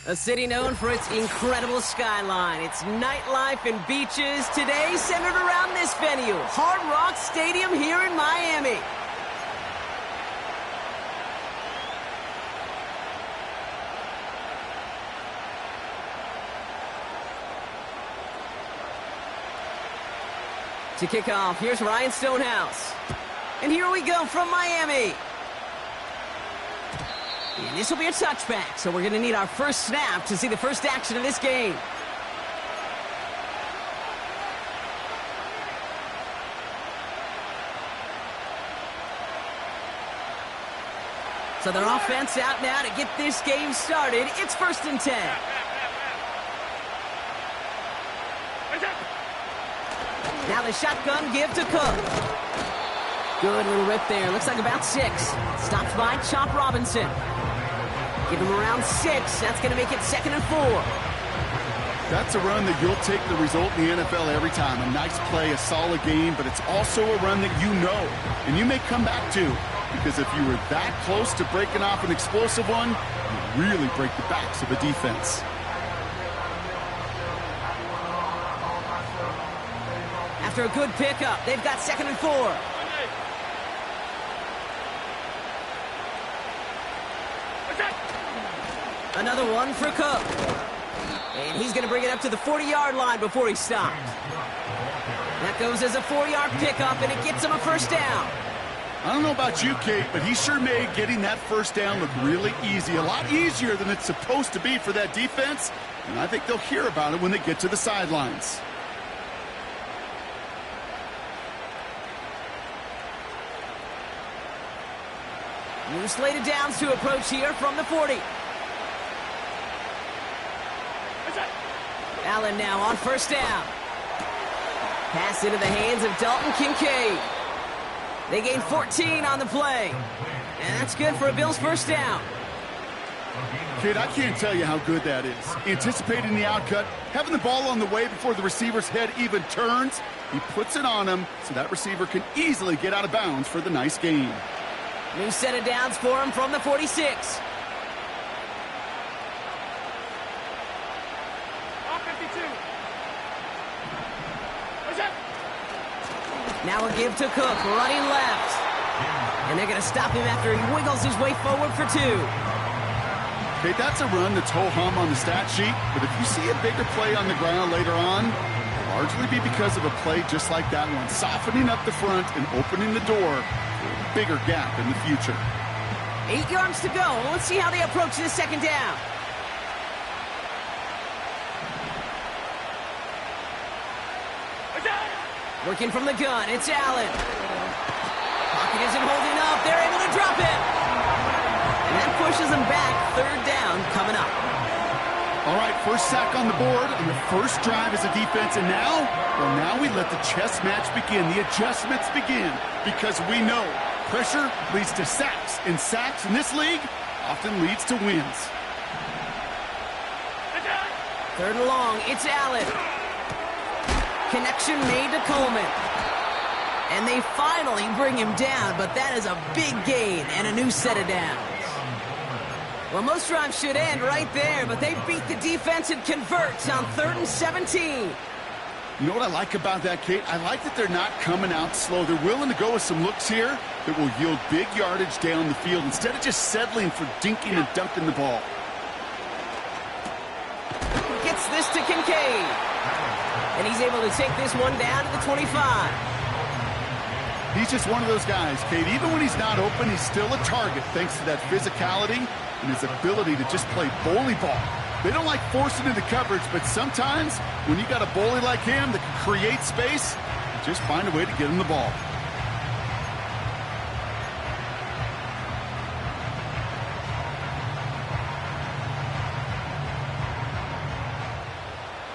A city known for its incredible skyline, its nightlife and beaches, today centered around this venue, Hard Rock Stadium here in Miami. To kick off, here's Ryan Stonehouse. And here we go from Miami. And this will be a touchback, so we're going to need our first snap to see the first action of this game. So their offense out now to get this game started. It's 1st and 10. Now the shotgun give to Cook. Good little rip there. Looks like about 6. Stopped by Chop Robinson. Give him around 6. That's going to make it 2nd and 4. That's a run that you'll take the result in the NFL every time. A nice play, a solid game, but it's also a run that you know and you may come back to, because if you were that close to breaking off an explosive one, you really break the backs of a defense. After a good pickup, they've got 2nd and 4. Another one for Cook. And he's going to bring it up to the 40-yard line before he stopped. That goes as a 4-yard pickup, and it gets him a first down. I don't know about you, Kate, but he sure made getting that first down look really easy. A lot easier than it's supposed to be for that defense. And I think they'll hear about it when they get to the sidelines. New slate of downs to approach here from the 40. Allen now on first down. Pass into the hands of Dalton Kincaid. They gain 14 on the play. And that's good for a Bills first down. Kid, I can't tell you how good that is. Anticipating the outcut, having the ball on the way before the receiver's head even turns. He puts it on him so that receiver can easily get out of bounds for the nice gain. New set of downs for him from the 46. Now a give to Cook, running left. And they're going to stop him after he wiggles his way forward for 2. Okay, that's a run that's ho-hum on the stat sheet, but if you see a bigger play on the ground later on, it'll largely be because of a play just like that one, softening up the front and opening the door for a bigger gap in the future. 8 yards to go. Let's see how they approach this 2nd down. Working from the gun, it's Allen. Pocket isn't holding up. They're able to drop it. And that pushes them back. 3rd down coming up. All right, first sack on the board on the first drive as a defense. And now, well, now we let the chess match begin. The adjustments begin, because we know pressure leads to sacks. And sacks in this league often leads to wins. 3rd and long, it's Allen. Connection made to Coleman. And they finally bring him down, but that is a big gain and a new set of downs. Well, most drives should end right there, but they beat the defense and converts on 3rd and 17. You know what I like about that, Kate? I like that they're not coming out slow. They're willing to go with some looks here that will yield big yardage down the field instead of just settling for dinking and dunking the ball. Gets this to Kincaid. And he's able to take this one down to the 25. He's just one of those guys, Kate. Even when he's not open, he's still a target thanks to that physicality and his ability to just play bully ball. They don't like forcing into coverage, but sometimes when you got a bully like him that can create space, just find a way to get him the ball.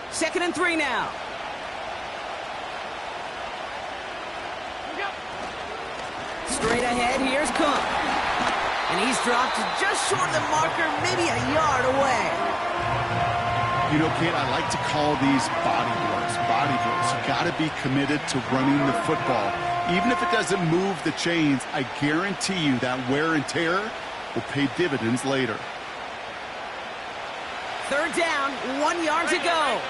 Second and 3 now. Straight ahead, here's Cook. And he's dropped just short of the marker, maybe a yard away. You know, Kate, I like to call these body blows. Body blows. You got to be committed to running the football. Even if it doesn't move the chains, I guarantee you that wear and tear will pay dividends later. Third down, 1 yard to go.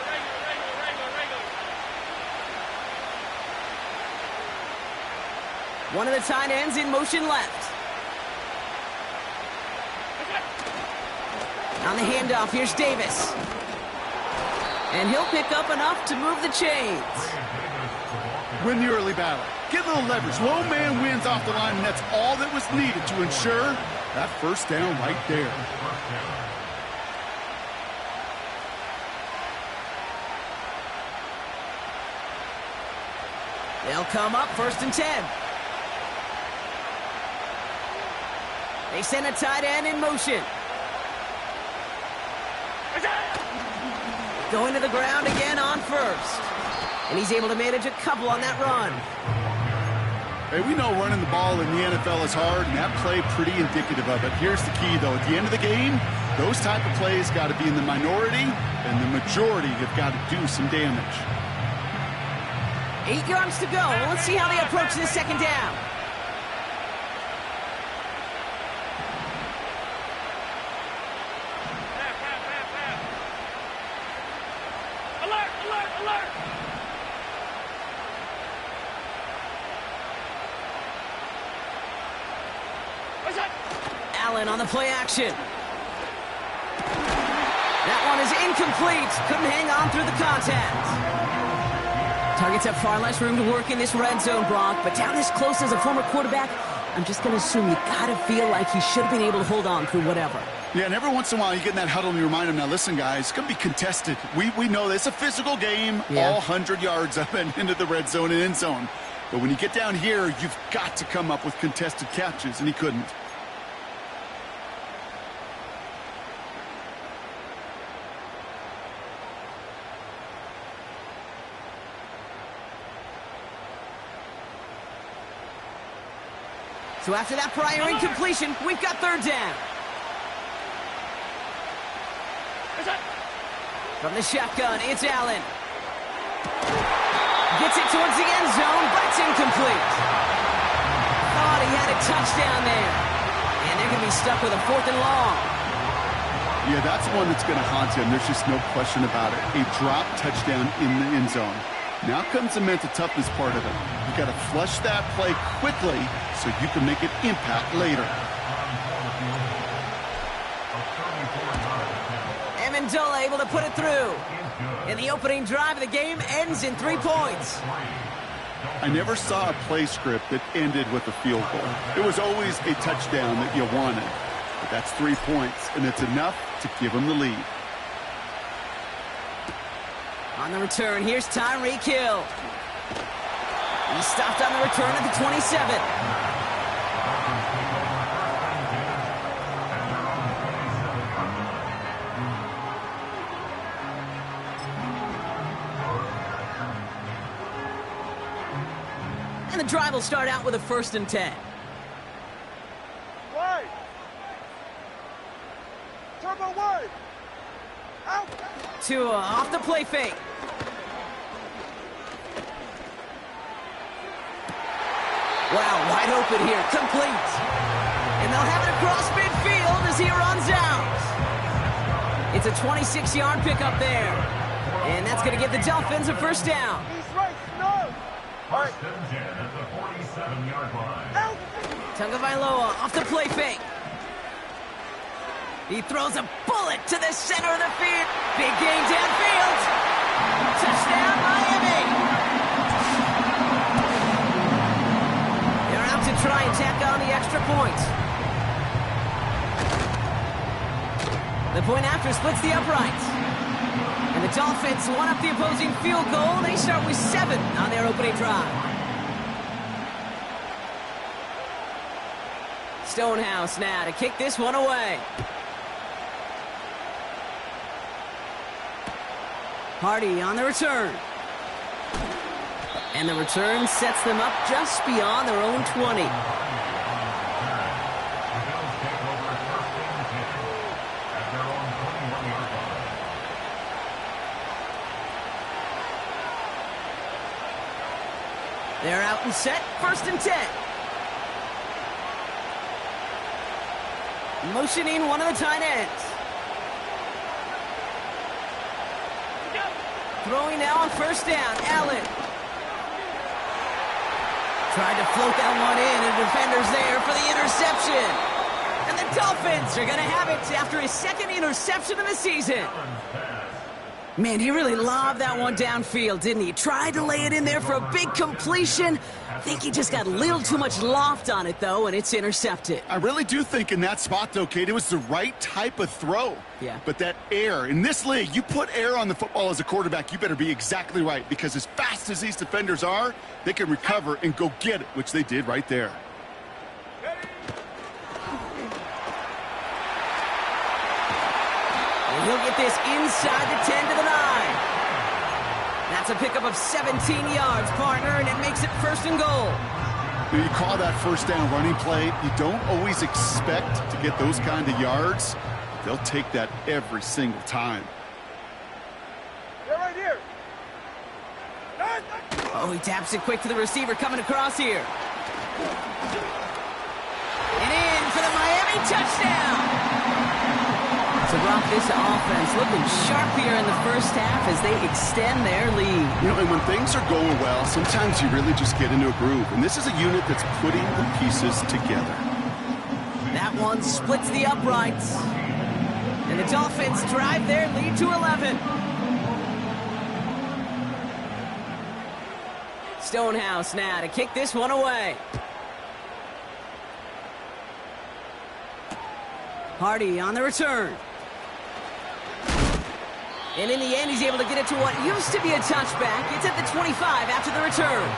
One of the tight ends in motion left. On the handoff, here's Davis. And he'll pick up enough to move the chains. Win the early battle. Get a little leverage. Low man wins off the line, and that's all that was needed to ensure that first down right there. They'll come up 1st and 10. They send a tight end in motion. Going to the ground again on 1st. And he's able to manage a couple on that run. Hey, we know running the ball in the NFL is hard, and that play pretty indicative of it. Here's the key, though. At the end of the game, those type of plays got to be in the minority, and the majority have got to do some damage. 8 yards to go. Let's see how they approach this second down. Alert, alert, alert! Allen on the play action. That one is incomplete. Couldn't hang on through the contact. Targets have far less room to work in this red zone, Brock, but down this close as a former quarterback, I'm just going to assume you got to feel like he should have been able to hold on through whatever. Yeah, and every once in a while you get in that huddle and you remind him, now listen, guys, it's going to be contested. We know this. It's a physical game, all 100 yards up and into the red zone and end zone. But when you get down here, you've got to come up with contested catches, and he couldn't. So after that prior incompletion, we've got 3rd down. From the shotgun, it's Allen. Gets it towards the end zone, but it's incomplete. Thought he had a touchdown there. And they're going to be stuck with a 4th and long. Yeah, that's one that's going to haunt him. There's just no question about it. A drop touchdown in the end zone. Now comes the mental toughness part of it. You got to flush that play quickly so you can make an impact later. Amendola able to put it through. And the opening drive of the game ends in 3 points. I never saw a play script that ended with a field goal. It was always a touchdown that you wanted. But that's 3 points, and it's enough to give them the lead. On the return, here's Tyreek Hill. He stopped on the return at the 27. And the drive will start out with a 1st and 10. Wide. Turbo wide. Out. Tua off the play fake. Wow, wide open here, complete. And they'll have it across midfield as he runs out. It's a 26-yard pickup there. And that's going to give the Dolphins a 1st down. He's right, no. All right. At the 47-yard line. Out. Tagovailoa off the play fake. He throws a bullet to the center of the field. Big gain downfield. Touchdown, Miami. They're out to try and tack on the extra point. The point after splits the uprights. And the Dolphins one up the opposing field goal. They start with 7 on their opening drive. Stonehouse now to kick this one away. Hardy on the return. And the return sets them up just beyond their own 20. They're out and set, 1st and 10. Motioning one of the tight ends. Throwing now on first down. Allen. Tried to float that one in, and the defender's there for the interception. And the Dolphins are going to have it after his second interception of the season. Man, he really lobbed that one downfield, didn't he? Tried to lay it in there for a big completion. I think he just got a little too much loft on it, though, and it's intercepted. I really do think in that spot, though, Kate, it was the right type of throw. Yeah. But that air, in this league, you put air on the football as a quarterback, you better be exactly right, because as fast as these defenders are, they can recover and go get it, which they did right there. And he'll get this inside the 10 to the 9. That's a pickup of 17 yards, partner, and it makes it first and goal. You call that first down running play. You don't always expect to get those kind of yards. They'll take that every single time. They're right here. Oh, he taps it quick to the receiver coming across here. And in for the Miami touchdown. So, Brock, this offense looking sharp here in the first half as they extend their lead. You know, and when things are going well, sometimes you really just get into a groove. And this is a unit that's putting the pieces together. That one splits the uprights. And the Dolphins drive their lead to 11. Stonehouse now to kick this one away. Hardy on the return. And in the end, he's able to get it to what used to be a touchback. It's at the 25 after the return.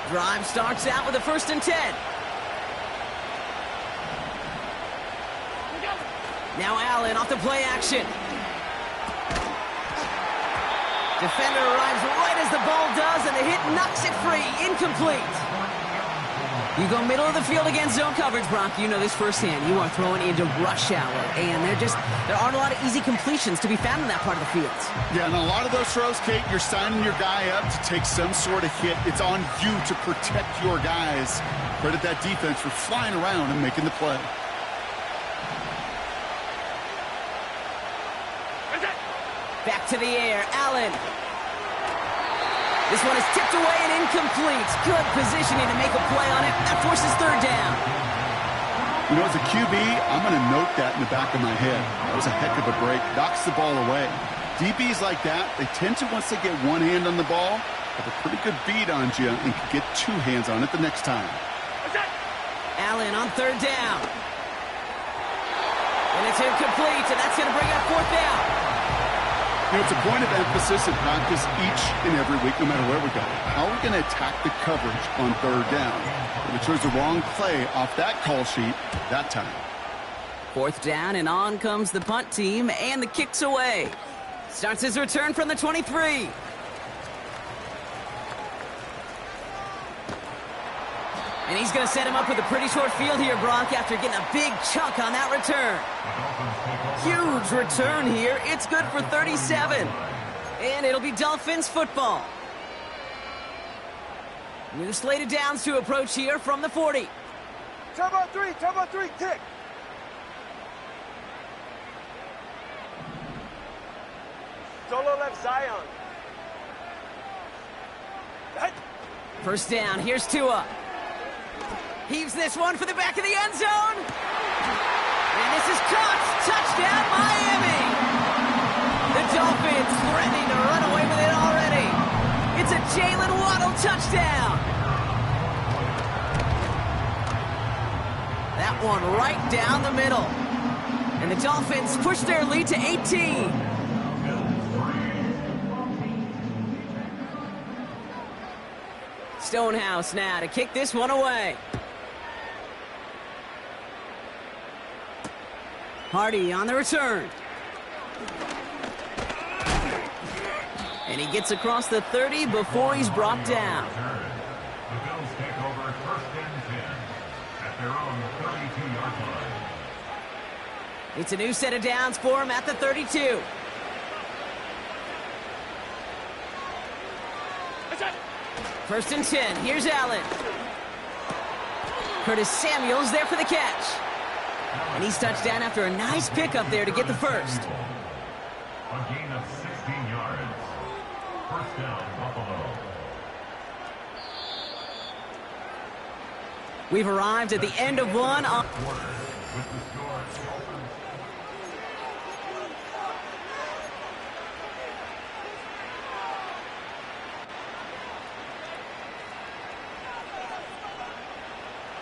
Drive starts out with a 1st and 10. Now Allen off the play action. Defender arrives right as the ball does, and the hit knocks it free. Incomplete. You go middle of the field against zone coverage, Brock. You know this firsthand. You are throwing into rush hour, and there aren't a lot of easy completions to be found in that part of the field. Yeah, and a lot of those throws, Kate, you're signing your guy up to take some sort of hit. It's on you to protect your guys. Credit that defense for flying around and making the play. Back to the air, Allen. This one is tipped away and incomplete. Good positioning to make a play on it. That forces 3rd down. You know, as a QB, I'm going to note that in the back of my head. That was a heck of a break. Knocks the ball away. DBs like that, they tend to, once they get one hand on the ball, have a pretty good beat on you and can get 2 hands on it the next time. Allen on 3rd down. And it's incomplete, and that's going to bring up 4th down. You know, it's a point of emphasis in practice each and every week, no matter where we go. How are we going to attack the coverage on 3rd down? If we chose the wrong play off that call sheet that time. 4th down, and on comes the punt team, and the kick's away. Starts his return from the 23. And he's going to set him up with a pretty short field here, Brock, after getting a big chunk on that return. Huge return here. It's good for 37. And it'll be Dolphins football. New slate of downs to approach here from the 40. Turbo 3, kick. Solo left Zion. First down, here's Tua. Heaves this one for the back of the end zone. And this is caught. Touchdown, Miami. The Dolphins threatening to run away with it already. It's a Jalen Waddle touchdown. That one right down the middle. And the Dolphins push their lead to 18. Stonehouse now to kick this one away. Hardy on the return. And he gets across the 30 before he's brought down. The Bills take over 1st and 10 at their own 32-yard line. It's a new set of downs for him at the 32. First and 10. Here's Allen. Curtis Samuel's there for the catch. And he's touched down after a nice pickup there to get the first. A gain of 16 yards. First down, Buffalo. We've arrived at the end of one. With the score, Dolphins.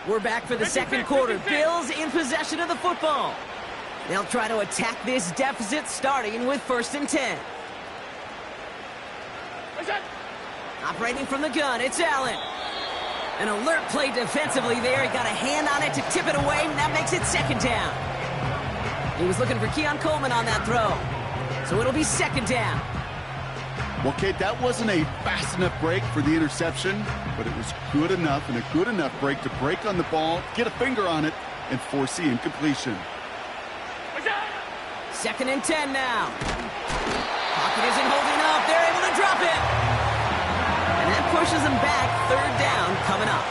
We're back for the second quarter. Bills in possession of the football. They'll try to attack this deficit starting with 1st and 10. Operating from the gun, it's Allen. An alert play defensively there. He got a hand on it to tip it away, and that makes it 2nd down. He was looking for Keon Coleman on that throw. So it'll be 2nd down. Well, Kate, that wasn't a fast enough break for the interception, but it was good enough and a good enough break to break on the ball, get a finger on it, and force the incompletion. 2nd and 10 now. Pocket isn't holding up. They're able to drop it. And that pushes them back. 3rd down coming up.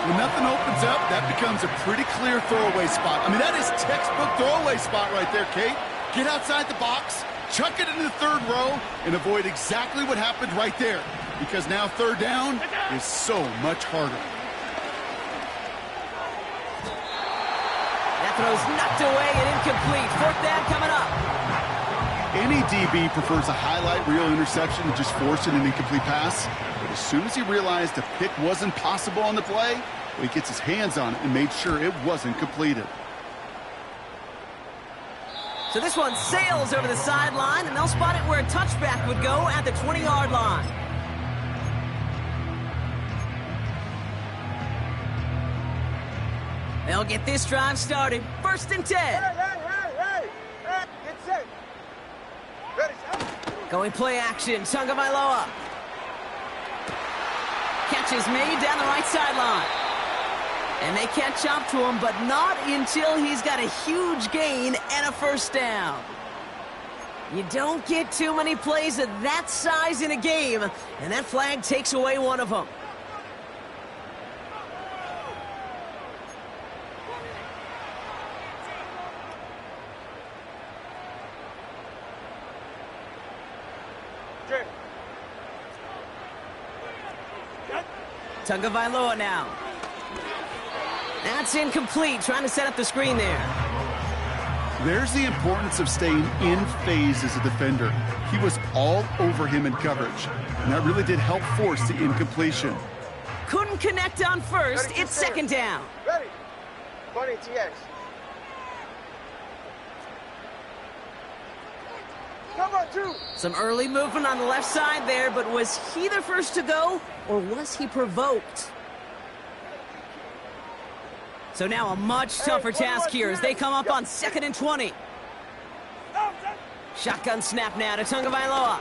When nothing opens up, that becomes a pretty clear throwaway spot. I mean, that is textbook throwaway spot right there, Kate. Get outside the box, chuck it into the 3rd row, and avoid exactly what happened right there. Because now 3rd down is so much harder. That throw's knocked away and incomplete. 4th down coming up. Any DB prefers a highlight reel interception to just forcing an incomplete pass. But as soon as he realized a pick wasn't possible on the play, well, he gets his hands on it and made sure it wasn't completed. So this one sails over the sideline, and they'll spot it where a touchback would go at the 20-yard line. They'll get this drive started. 1st and 10. Hey! Get set. Ready, set. Going play action. Tagovailoa. Catch is made down the right sideline. And they catch up to him, but not until he's got a huge gain and a 1st down. You don't get too many plays of that size in a game, and that flag takes away one of them. Tagovailoa now. That's incomplete. Trying to set up the screen there. There's the importance of staying in phase as a defender. He was all over him in coverage, and that really did help force the incompletion. Couldn't connect on 1st. It's 2nd down. Ready. Bunny TX. Cover 2. Some early movement on the left side there, but was he the first to go, or was he provoked? So now a much tougher task here as they come up on 2nd and 20. Shotgun snap now to Tagovailoa.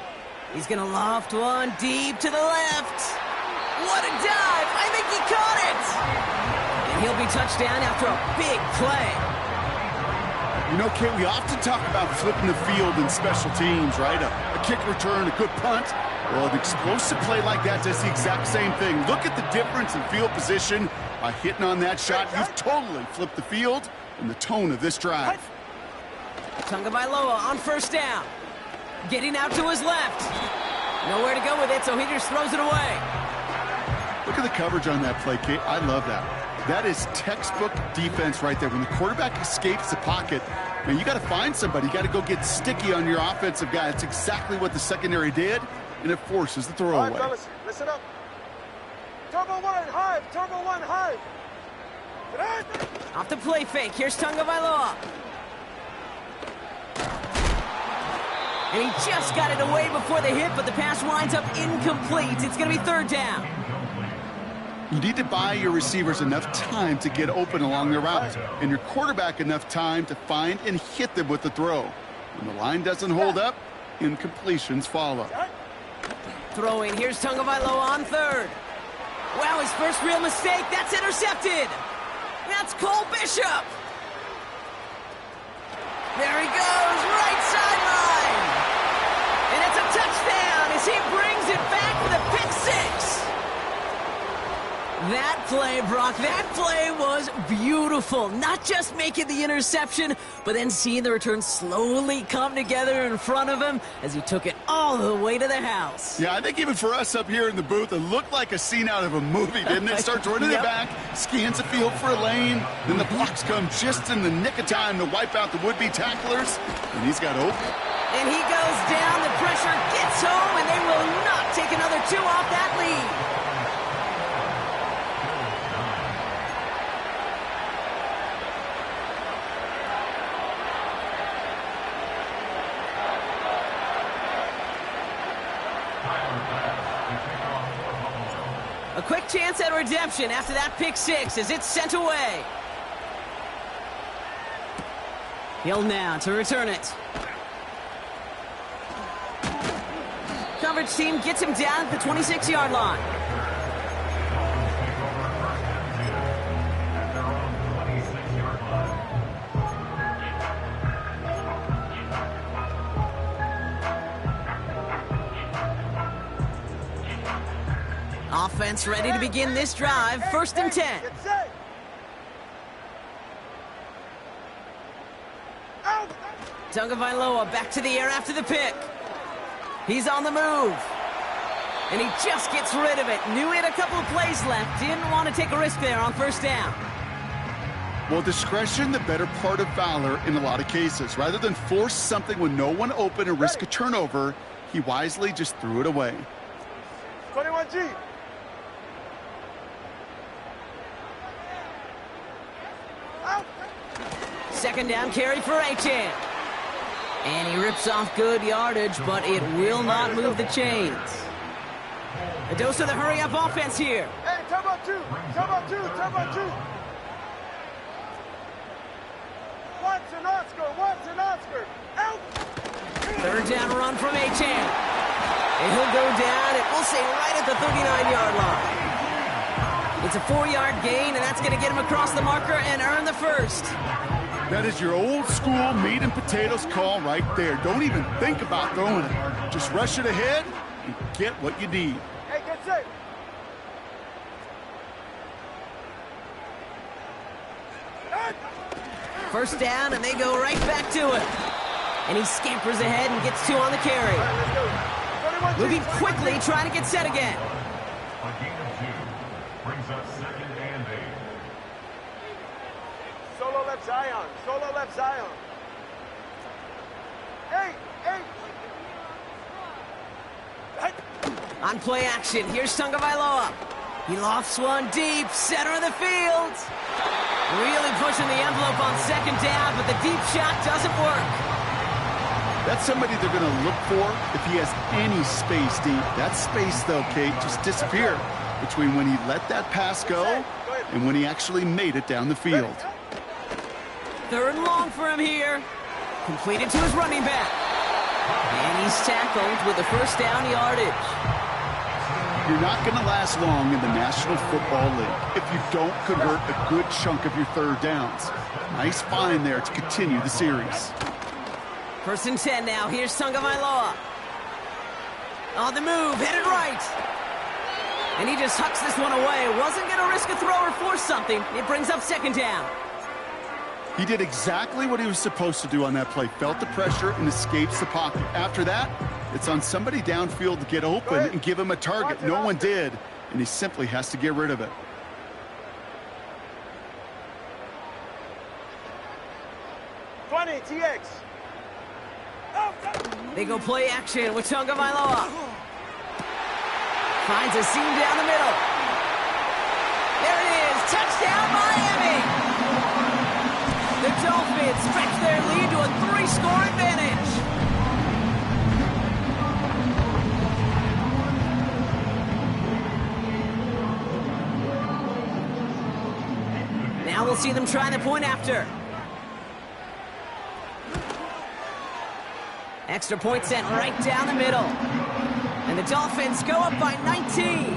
He's going to loft one deep to the left. What a dive! I think he caught it! And he'll be touched down after a big play. You know, Kate, we often talk about flipping the field in special teams, right? A kick return, a good punt. Well, an explosive play like that does the exact same thing. Look at the difference in field position. By hitting on that shot, you've totally flipped the field and the tone of this drive. Tagovailoa on 1st down. Getting out to his left. Nowhere to go with it, so he just throws it away. Look at the coverage on that play, Kate. I love that. That is textbook defense right there. When the quarterback escapes the pocket, man, you got to find somebody. You got to go get sticky on your offensive guy. That's exactly what the secondary did, and it forces the throwaway. All right, fellas, listen up. Turbo 1, hive! Turbo 1, hive! Off the play fake. Here's Tagovailoa. And he just got it away before the hit, but the pass winds up incomplete. It's going to be 3rd down. You need to buy your receivers enough time to get open along their routes, and your quarterback enough time to find and hit them with the throw. When the line doesn't hold up, incompletions follow. Throwing. Here's Tagovailoa on 3rd. Wow, his first real mistake. That's intercepted. That's Cole Bishop. There he goes, right sideline. And it's a touchdown as he brings it back for the pick 6. That play, Brock, that play was beautiful. Not just making the interception, but then seeing the return slowly come together in front of him as he took it all the way to the house. Yeah, I think even for us up here in the booth, it looked like a scene out of a movie, didn't it? Starts running it back, scans the field for a lane, then the blocks come just in the nick of time to wipe out the would-be tacklers, and he's got open. And he goes down, the pressure gets home, and they will not take another 2 off that lead. A quick chance at redemption after that pick 6 as it's sent away. Hill now to return it. Coverage team gets him down at the 26-yard line. Offense ready to begin this drive. 1st and 10. Tagovailoa back to the air after the pick. He's on the move. And he just gets rid of it. Knew he had a couple of plays left. Didn't want to take a risk there on 1st down. Well, discretion, the better part of valor in a lot of cases. Rather than force something with no one open and risk a turnover, he wisely just threw it away. 21G. Second down carry for Achane. And he rips off good yardage, but it will not move the chains. A dose of the hurry-up offense here. Hey, turbo 2, turbo 2, turbo 2. Once an Oscar. Out. 3rd down run from Achane. And he'll go down, and we'll say right at the 39-yard line. It's a 4-yard gain, and that's going to get him across the marker and earn the 1st. That is your old school meat and potatoes call right there. Don't even think about throwing it. Just rush it ahead and get what you need. Hey, get safe. First down, and they go right back to it. And he scampers ahead and gets 2 on the carry. Moving quickly, trying to get set again. A gain of 2 brings up 2nd and 8. Solo left Zion. Solo left Zion. Hey. On play action, here's Tagovailoa. He lofts one deep, center of the field. Really pushing the envelope on 2nd down, but the deep shot doesn't work. That's somebody they're going to look for if he has any space deep. That space, though, Kate, just disappeared between when he let that pass go and when he actually made it down the field. 3rd and long for him here. Completed to his running back. And he's tackled with the 1st down yardage. You're not going to last long in the National Football League if you don't convert a good chunk of your 3rd downs. Nice find there to continue the series. 1st and 10 now. Here's Tagovailoa. On the move, headed right. And he just hucks this one away. Wasn't going to risk a throw or force something. It brings up 2nd down. He did exactly what he was supposed to do on that play. Felt the pressure and escapes the pocket. After that, it's on somebody downfield to get open and give him a target. No one did, and he simply has to get rid of it. TX. They go play action with Tagovailoa. Finds a seam down the middle. There it is. Touchdown, Miami. The Dolphins stretch their lead to a 3-score advantage. Now we'll see them try the point after. Extra point sent right down the middle. And the Dolphins go up by 19.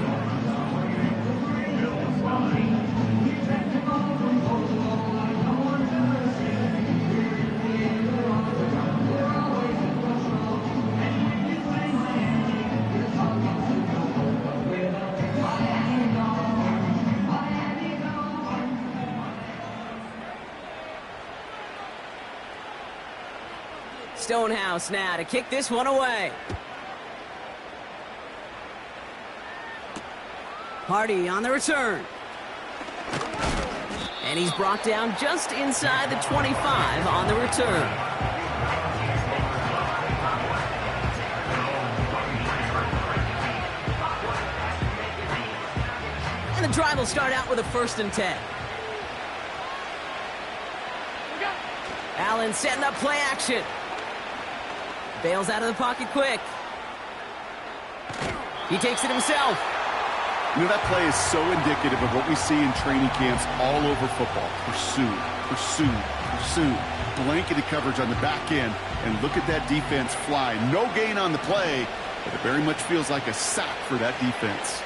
Stonehouse now to kick this one away. Hardy on the return. And he's brought down just inside the 25 on the return. And the drive will start out with a 1st and 10. Allen setting up play action. Bails out of the pocket quick. He takes it himself. You know, that play is so indicative of what we see in training camps all over football. Pursue, pursue, pursue. Blanketed coverage on the back end. And look at that defense fly. No gain on the play, but it very much feels like a sack for that defense.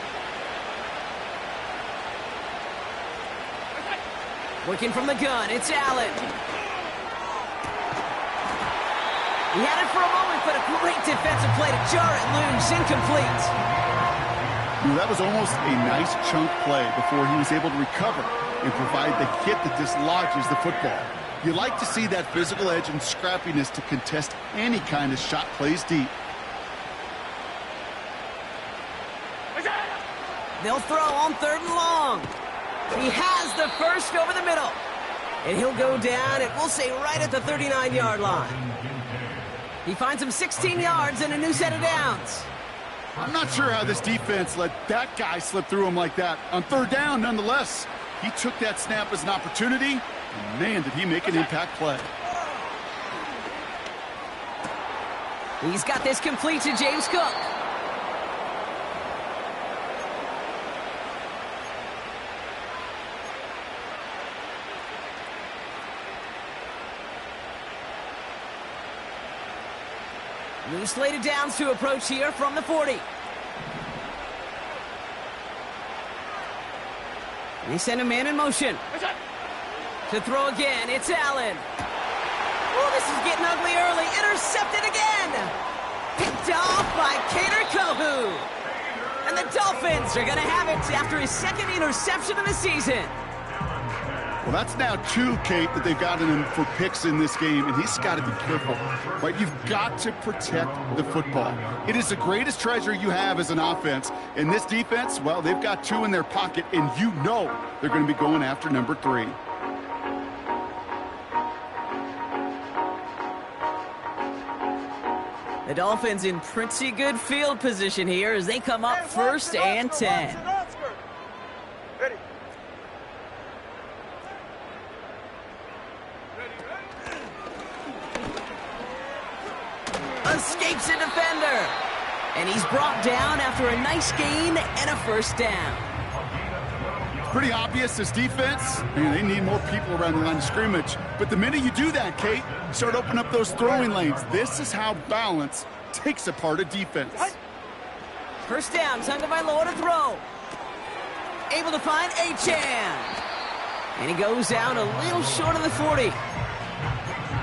Working from the gun, it's Allen. He had it for a moment, but a great defensive play to jar it loose. Incomplete. That was almost a nice chunk play before he was able to recover and provide the hit that dislodges the football. You like to see that physical edge and scrappiness to contest any kind of shot plays deep. They'll throw on 3rd and long. He has the first over the middle. And he'll go down, and we'll say right at the 39-yard line. He finds him 16 yards and a new set of downs. I'm not sure how this defense let that guy slip through him like that. On 3rd down, nonetheless, he took that snap as an opportunity, and man, did he make an impact play. He's got this complete to James Cook. New slated downs to approach here from the 40. They send a man in motion. To throw again, it's Allen. Oh, this is getting ugly early. Intercepted again. Picked off by Kader Kohu. And the Dolphins are going to have it after his 2nd interception of the season. Well, that's now 2, Kate, that they've gotten him for picks in this game, and he's got to be careful. Right? You've got to protect the football. It is the greatest treasure you have as an offense. And this defense, well, they've got 2 in their pocket, and you know they're going to be going after number 3. The Dolphins in pretty good field position here as they come up 1st and 10. Escapes a defender. And he's brought down after a nice gain and a 1st down. Pretty obvious this defense. They need more people around the line of scrimmage. But the minute you do that, Kate, start opening up those throwing lanes. This is how balance takes apart a defense. 1st down, Tagovailoa to throw. Able to find Achane. And he goes down a little short of the 40.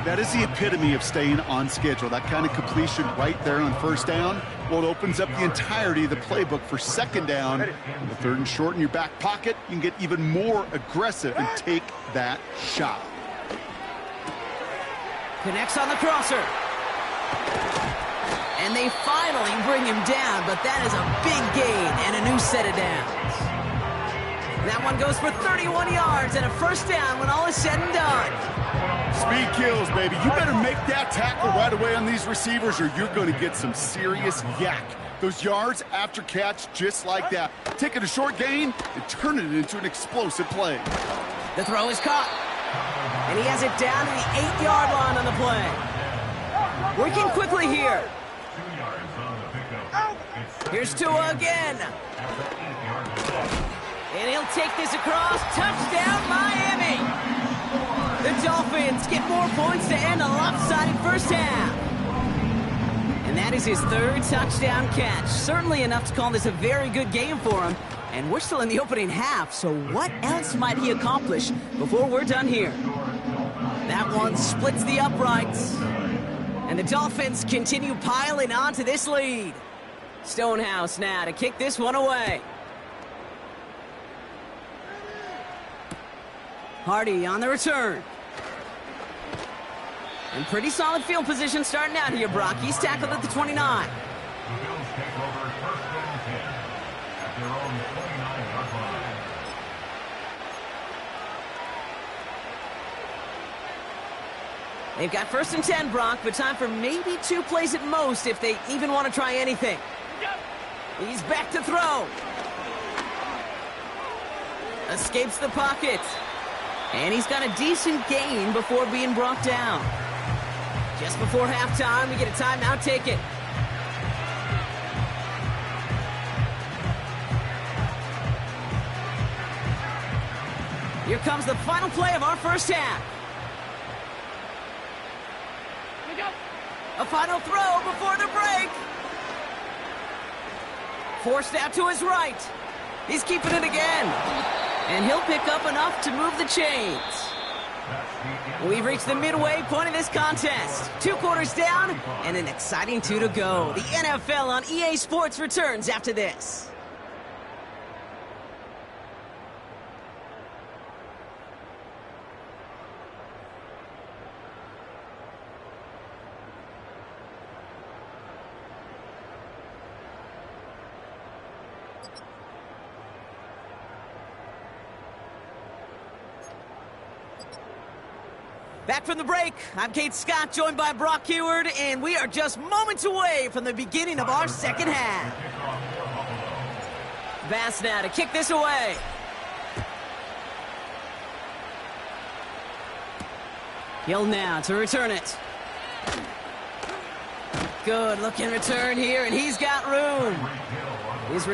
That is the epitome of staying on schedule. That kind of completion right there on 1st down. Well, it opens up the entirety of the playbook for 2nd down. And the 3rd and short in your back pocket, you can get even more aggressive and take that shot. Connects on the crosser. And they finally bring him down, but that is a big gain and a new set of downs. That one goes for 31 yards and a 1st down when all is said and done. Speed kills, baby. You better make that tackle right away on these receivers or you're going to get some serious yak. Those yards after catch just like that. Taking a short gain and turning it into an explosive play. The throw is caught. And he has it down to the 8-yard line on the play. Working quickly here. Here's Tua again. And he'll take this across. Touchdown, Miami. The Dolphins get more points to end a lopsided 1st half. And that is his 3rd touchdown catch. Certainly enough to call this a very good game for him. And we're still in the opening half, so what else might he accomplish before we're done here? That one splits the uprights. And the Dolphins continue piling on to this lead. Stonehouse now to kick this one away. Hardy on the return. In pretty solid field position starting out here, Brock. He's tackled at the 29. The Bills take over first and 10 at their own 29-yard line. They've got first and 10, Brock, but time for maybe 2 plays at most if they even want to try anything. He's back to throw. Escapes the pocket. And he's got a decent gain before being brought down. Just before halftime, we get a timeout ticket. Here comes the final play of our first half. A final throw before the break. Forced out to his right. He's keeping it again. And he'll pick up enough to move the chains. We've reached the midway point of this contest. 2 quarters down and an exciting 2 to go. The NFL on EA Sports returns after this. Back from the break, I'm Kate Scott, joined by Brock Heward, and we are just moments away from the beginning of our second half. Bass now to kick this away. Hill now to return it. Good looking return here, and he's got room. He's